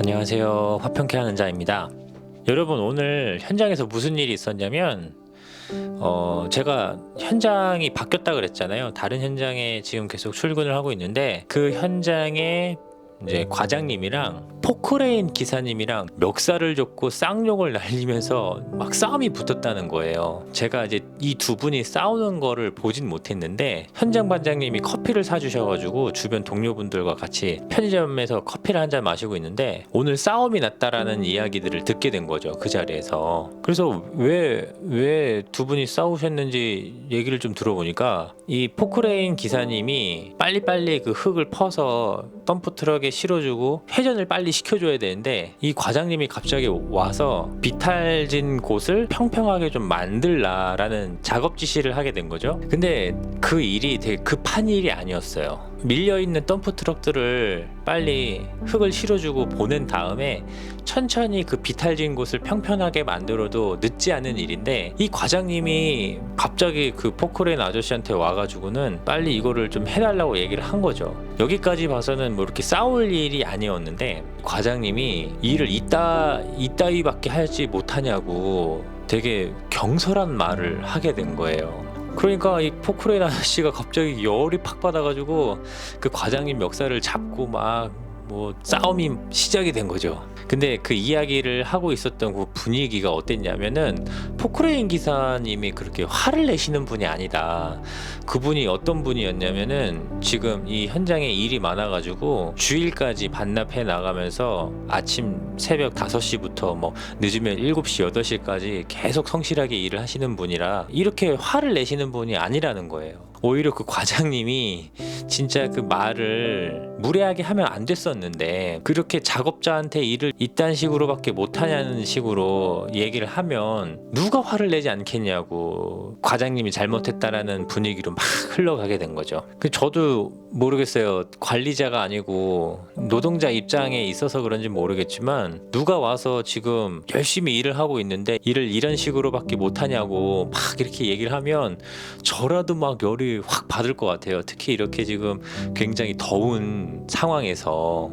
안녕하세요. 화평케 하는 자입니다. 여러분, 오늘 현장에서 무슨 일이 있었냐면 제가 현장이 바뀌었다 그랬잖아요. 다른 현장에 지금 계속 출근을 하고 있는데, 그 현장에 이제 과장님이랑 포크레인 기사님이랑 멱살을 줬고 쌍욕을 날리면서 막 싸움이 붙었다는 거예요. 제가 이제 이 두 분이 싸우는 거를 보진 못했는데, 현장 반장님이 커피를 사주셔가지고 주변 동료분들과 같이 편의점에서 커피를 한 잔 마시고 있는데, 오늘 싸움이 났다라는 이야기들을 듣게 된 거죠, 그 자리에서. 그래서 왜 두 분이 싸우셨는지 얘기를 좀 들어보니까, 이 포크레인 기사님이 빨리빨리 그 흙을 퍼서 덤프트럭에 실어주고 회전을 빨리 시켜줘야 되는데, 이 과장님이 갑자기 와서 비탈진 곳을 평평하게 좀 만들라라는 작업 지시를 하게 된 거죠. 근데 그 일이 되게 급한 일이 아니었어요. 밀려있는 덤프트럭들을 빨리 흙을 실어주고 보낸 다음에 천천히 그 비탈진 곳을 평평하게 만들어도 늦지 않은 일인데, 이 과장님이 갑자기 그 포크레인 아저씨한테 와가지고는 빨리 이거를 좀 해달라고 얘기를 한 거죠. 여기까지 봐서는 뭐 이렇게 싸울 일이 아니었는데, 과장님이 일을 이따위밖에 하지 못하냐고 되게 경솔한 말을 하게 된 거예요. 그러니까 이 포크레인 아저씨가 갑자기 열이 팍 받아가지고 그 과장님 멱살을 잡고 막 뭐 싸움이 시작이 된 거죠. 근데 그 이야기를 하고 있었던 그 분위기가 어땠냐면은, 포크레인 기사님이 그렇게 화를 내시는 분이 아니다. 그분이 어떤 분이었냐면은, 지금 이 현장에 일이 많아가지고 주일까지 반납해 나가면서 아침 새벽 5시부터 뭐 늦으면 7시, 8시까지 계속 성실하게 일을 하시는 분이라 이렇게 화를 내시는 분이 아니라는 거예요. 오히려 그 과장님이 진짜 그 말을 무례하게 하면 안 됐었는데, 그렇게 작업자한테 일을 이딴 식으로밖에 못하냐는 식으로 얘기를 하면 누가 화를 내지 않겠냐고, 과장님이 잘못했다라는 분위기로 막 흘러가게 된 거죠. 저도 모르겠어요. 관리자가 아니고 노동자 입장에 있어서 그런지 모르겠지만, 누가 와서 지금 열심히 일을 하고 있는데 일을 이런 식으로밖에 못하냐고 막 이렇게 얘기를 하면 저라도 막 열이 확 받을 것 같아요. 특히 이렇게 지금 굉장히 더운 상황에서.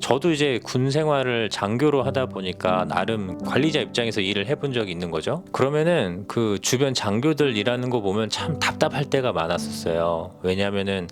저도 이제 군 생활을 장교로 하다 보니까 나름 관리자 입장에서 일을 해본 적이 있는 거죠. 그러면은 그 주변 장교들 일하는 거 보면 참 답답할 때가 많았었어요. 왜냐면은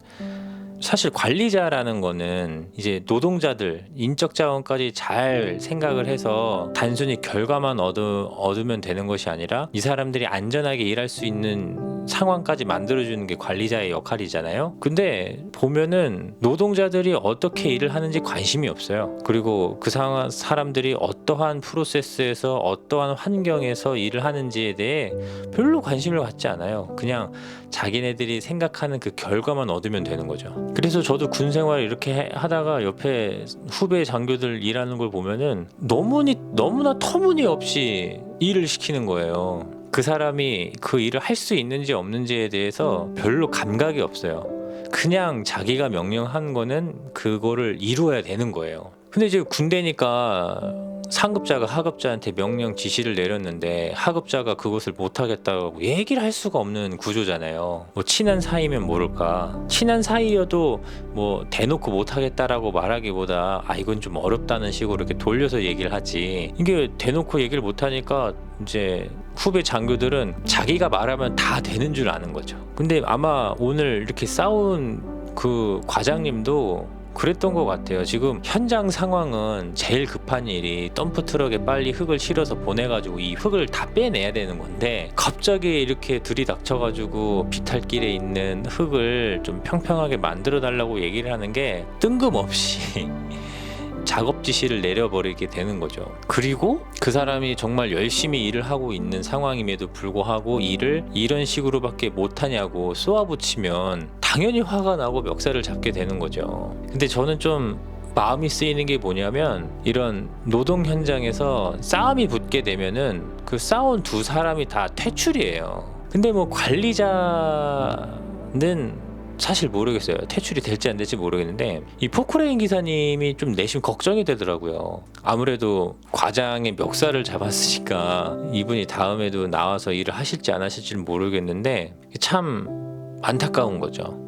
사실 관리자라는 거는 이제 노동자들, 인적 자원까지 잘 생각을 해서 단순히 결과만 얻으면 되는 것이 아니라 이 사람들이 안전하게 일할 수 있는 상황까지 만들어주는 게 관리자의 역할이잖아요. 근데 보면은 노동자들이 어떻게 일을 하는지 관심이 없어요. 그리고 그 사람들이 어떠한 프로세스에서 어떠한 환경에서 일을 하는지에 대해 별로 관심을 갖지 않아요. 그냥 자기네들이 생각하는 그 결과만 얻으면 되는 거죠. 그래서 저도 군 생활을 이렇게 하다가 옆에 후배 장교들 일하는 걸 보면은 너무나 터무니없이 일을 시키는 거예요. 그 사람이 그 일을 할 수 있는지 없는지에 대해서 별로 감각이 없어요. 그냥 자기가 명령한 거는 그거를 이루어야 되는 거예요. 근데 이제 군대니까 상급자가 하급자한테 명령 지시를 내렸는데 하급자가 그것을 못하겠다고 얘기를 할 수가 없는 구조잖아요. 뭐 친한 사이면 모를까, 친한 사이여도 뭐 대놓고 못하겠다라고 말하기보다 이건 좀 어렵다는 식으로 이렇게 돌려서 얘기를 하지, 이게 대놓고 얘기를 못하니까 이제 후배 장교들은 자기가 말하면 다 되는 줄 아는 거죠. 근데 아마 오늘 이렇게 싸운 그 과장님도 그랬던 것 같아요. 지금 현장 상황은 제일 급한 일이 덤프트럭에 빨리 흙을 실어서 보내가지고 이 흙을 다 빼내야 되는 건데, 갑자기 이렇게 들이닥쳐가지고 비탈길에 있는 흙을 좀 평평하게 만들어 달라고 얘기를 하는 게 뜬금없이 작업 지시를 내려버리게 되는 거죠. 그리고 그 사람이 정말 열심히 일을 하고 있는 상황임에도 불구하고 일을 이런 식으로밖에 못하냐고 쏘아붙이면 당연히 화가 나고 멱살을 잡게 되는 거죠. 근데 저는 좀 마음이 쓰이는 게 뭐냐면, 이런 노동 현장에서 싸움이 붙게 되면은 그 싸운 두 사람이 다 퇴출이에요. 근데 뭐 관리자는 사실 모르겠어요. 퇴출이 될지 안 될지 모르겠는데, 이 포크레인 기사님이 좀 내심 걱정이 되더라고요. 아무래도 과장의 멱살을 잡았으니까 이분이 다음에도 나와서 일을 하실지 안 하실지는 모르겠는데, 참 안타까운 거죠.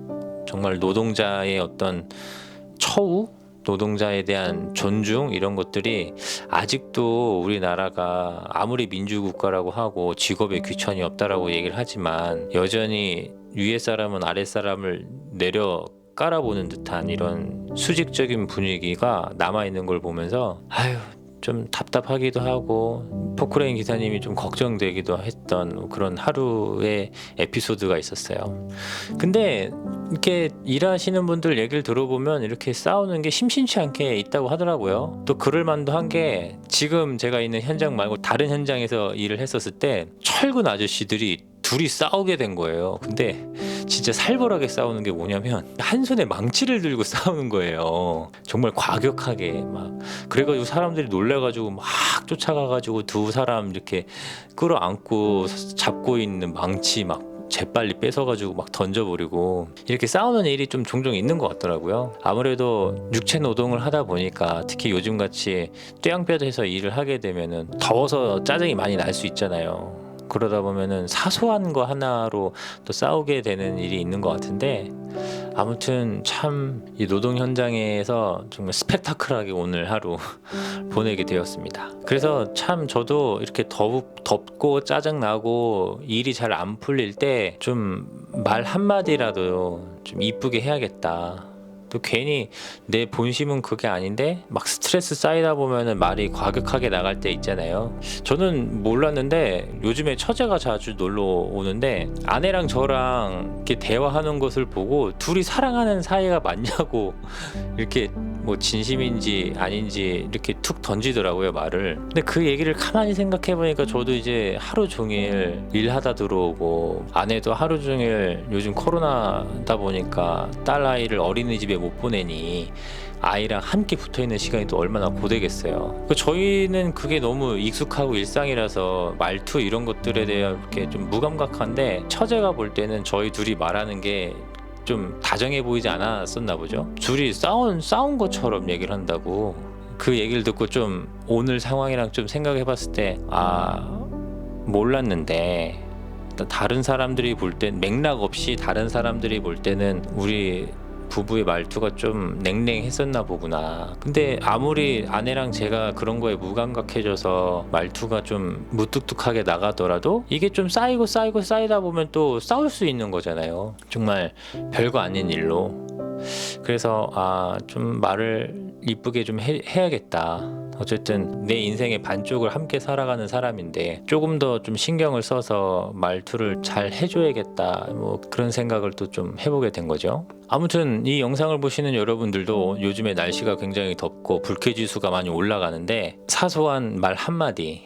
정말 노동자의 어떤 처우, 노동자에 대한 존중 이런 것들이 아직도 우리나라가 아무리 민주국가라고 하고 직업에 귀천이 없다라고 얘기를 하지만 여전히 위에 사람은 아래 사람을 내려 깔아보는 듯한 이런 수직적인 분위기가 남아있는 걸 보면서 아유 좀 답답하기도 하고 포크레인 기사님이 좀 걱정되기도 했던 그런 하루의 에피소드가 있었어요. 근데 이렇게 일하시는 분들 얘기를 들어보면 이렇게 싸우는 게 심심치 않게 있다고 하더라고요. 또 그럴 만도 한 게 지금 제가 있는 현장 말고 다른 현장에서 일을 했었을 때 철근 아저씨들이 둘이 싸우게 된 거예요. 근데 진짜 살벌하게 싸우는 게 뭐냐면 한 손에 망치를 들고 싸우는 거예요. 정말 과격하게 막. 그래가지고 사람들이 놀래가지고 막 쫓아가가지고 두 사람 이렇게 끌어안고 잡고 있는 망치 막 재빨리 뺏어가지고 막 던져버리고 이렇게 싸우는 일이 좀 종종 있는 것 같더라고요. 아무래도 육체 노동을 하다 보니까 특히 요즘같이 떼양볕에서 일을 하게 되면은 더워서 짜증이 많이 날 수 있잖아요. 그러다 보면은 사소한 거 하나로 또 싸우게 되는 일이 있는 것 같은데 아무튼 참 이 노동 현장에서 정말 스펙타클하게 오늘 하루 보내게 되었습니다. 그래서 참 저도 이렇게 덥고 짜증나고 일이 잘 안 풀릴 때 좀 말 한마디라도 좀 이쁘게 해야겠다. 또 괜히 내 본심은 그게 아닌데 막 스트레스 쌓이다 보면은 말이 과격하게 나갈 때 있잖아요. 저는 몰랐는데 요즘에 처제가 자주 놀러 오는데 아내랑 저랑 이렇게 대화하는 것을 보고 둘이 사랑하는 사이가 맞냐고 이렇게 뭐 진심인지 아닌지 이렇게 툭 던지더라고요 말을. 근데 그 얘기를 가만히 생각해 보니까 저도 이제 하루 종일 일하다 들어오고 아내도 하루 종일 요즘 코로나다 보니까 딸 아이를 어린이집에 못 보내니 아이랑 함께 붙어있는 시간이 또 얼마나 고되겠어요. 저희는 그게 너무 익숙하고 일상이라서 말투 이런 것들에 대해 이렇게 좀 무감각한데 처제가 볼 때는 저희 둘이 말하는 게 좀 다정해 보이지 않았었나 보죠. 둘이 싸운 것처럼 얘기를 한다고. 그 얘기를 듣고 좀 오늘 상황이랑 좀 생각해 봤을 때 몰랐는데 다른 사람들이 볼 땐 맥락 없이 다른 사람들이 볼 때는 우리 부부의 말투가 좀 냉랭했었나 보구나. 근데 아무리 아내랑 제가 그런 거에 무감각해져서 말투가 좀 무뚝뚝하게 나가더라도 이게 좀 쌓이다 보면 또 싸울 수 있는 거잖아요. 정말 별거 아닌 일로. 그래서 좀 말을 이쁘게 좀 해야겠다. 어쨌든 내 인생의 반쪽을 함께 살아가는 사람인데 조금 더 좀 신경을 써서 말투를 잘 해줘야겠다. 뭐 그런 생각을 또 좀 해보게 된 거죠. 아무튼 이 영상을 보시는 여러분들도 요즘에 날씨가 굉장히 덥고 불쾌지수가 많이 올라가는데 사소한 말 한마디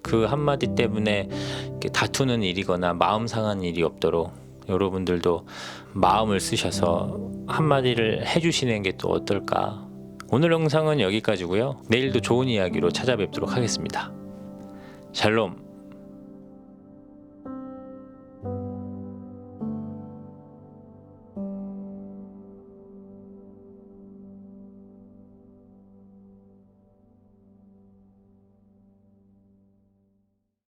그 한마디 때문에 이렇게 다투는 일이거나 마음 상한 일이 없도록 여러분들도 마음을 쓰셔서 한마디를 해주시는 게 또 어떨까. 오늘 영상은 여기까지고요. 내일도 좋은 이야기로 찾아뵙도록 하겠습니다. 샬롬.